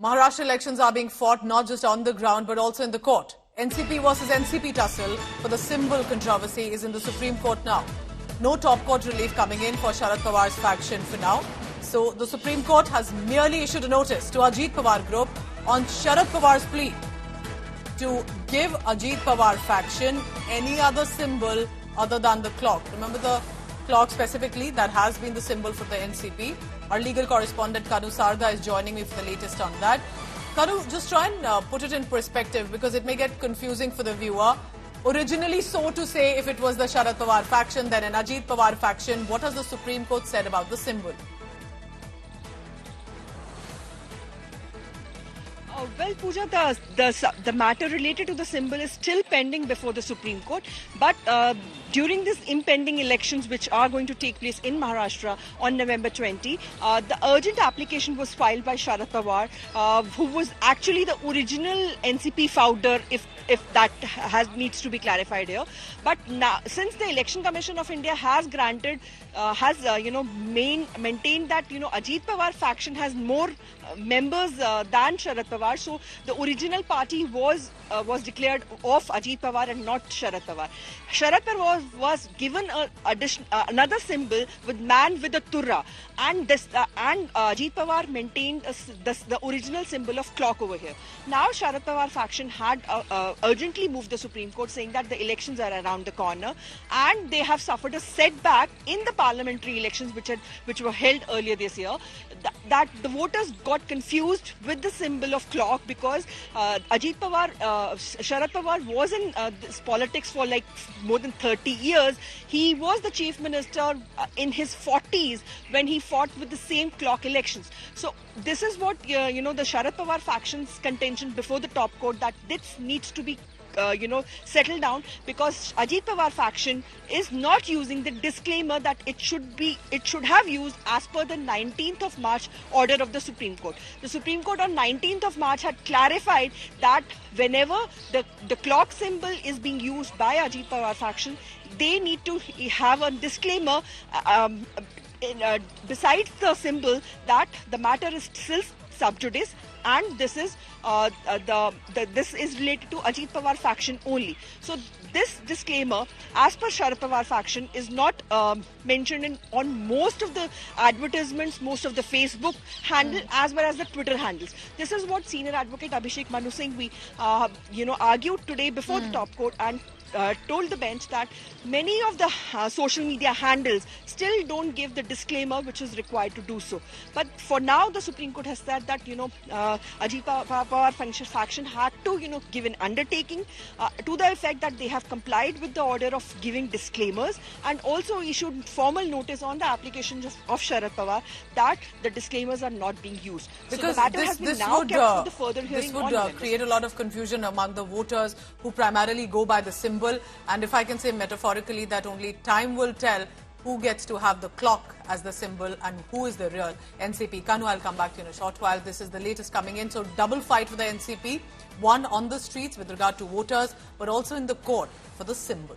Maharashtra elections are being fought not just on the ground but also in the court. NCP versus NCP tussle for the symbol controversy is in the Supreme Court now. No top court relief coming in for Sharad Kawar's faction for now. So the Supreme Court has merely issued a notice to Ajit Pawar group on Sharad Kawar's plea to give Ajit Pawar faction any other symbol other than the clock. Remember the clock specifically, that has been the symbol for the NCP. Our legal correspondent Kanu Sarda is joining me for the latest on that. Kanu, just try and put it in perspective because it may get confusing for the viewer. Originally, so to say, if it was the Sharad Pawar faction, then an Ajit Pawar faction, what has the Supreme Court said about the symbol? Well, Pooja, the matter related to the symbol is still pending before the Supreme Court. But during these impending elections, which are going to take place in Maharashtra on November 20, the urgent application was filed by Sharad Kawar, who was actually the original NCP founder, if that needs to be clarified here. But now, since the Election Commission of India has granted, maintained that Ajit Pawar faction has more members than Sharad Pawar, so the original party was declared of Ajit Pawar and not Sharad Pawar. Sharad Pawar was given another symbol with man with a turra, and Ajit Pawar maintained the original symbol of clock over here. Now Sharad Pawar faction had urgently moved the Supreme Court, saying that the elections are around the corner and they have suffered a setback in the parliamentary elections which were held earlier this year. That the voters got confused with the symbol of clock because Ajit Pawar, Sharad Pawar was in this politics for like more than 30 years. He was the chief minister in his 40s when he fought with the same clock elections. So this is what the Sharad Pawar faction's contention before the top court, that this needs to be settled down, because Ajit Pawar faction is not using the disclaimer that it should have used as per the 19th of March order of the Supreme Court. The Supreme Court on 19th of March had clarified that whenever the clock symbol is being used by Ajit Pawar faction, they need to have a disclaimer besides the symbol that the matter is still sub judice, and this is this is related to Ajit Pawar faction only. So this disclaimer, as per Sharad Pawar faction, is not mentioned on most of the advertisements, most of the Facebook handle, as well as the Twitter handles. This is what senior advocate Abhishek Manu Singh argued today before the top court, and told the bench that many of the social media handles still don't give the disclaimer which is required to do so. But for now, the Supreme Court has said that Ajit Pawar faction had to give an undertaking to the effect that they have complied with the order of giving disclaimers, and also issued formal notice on the applications of Sharad Pawar that the disclaimers are not being used. Because so the matter has been now kept for the further hearing. This would create a lot of confusion among the voters who primarily go by the symbol. And if I can say metaphorically that only time will tell who gets to have the clock as the symbol and who is the real NCP. Kanu, I'll come back to you in a short while. This is the latest coming in. So double fight for the NCP, one on the streets with regard to voters, but also in the court for the symbol.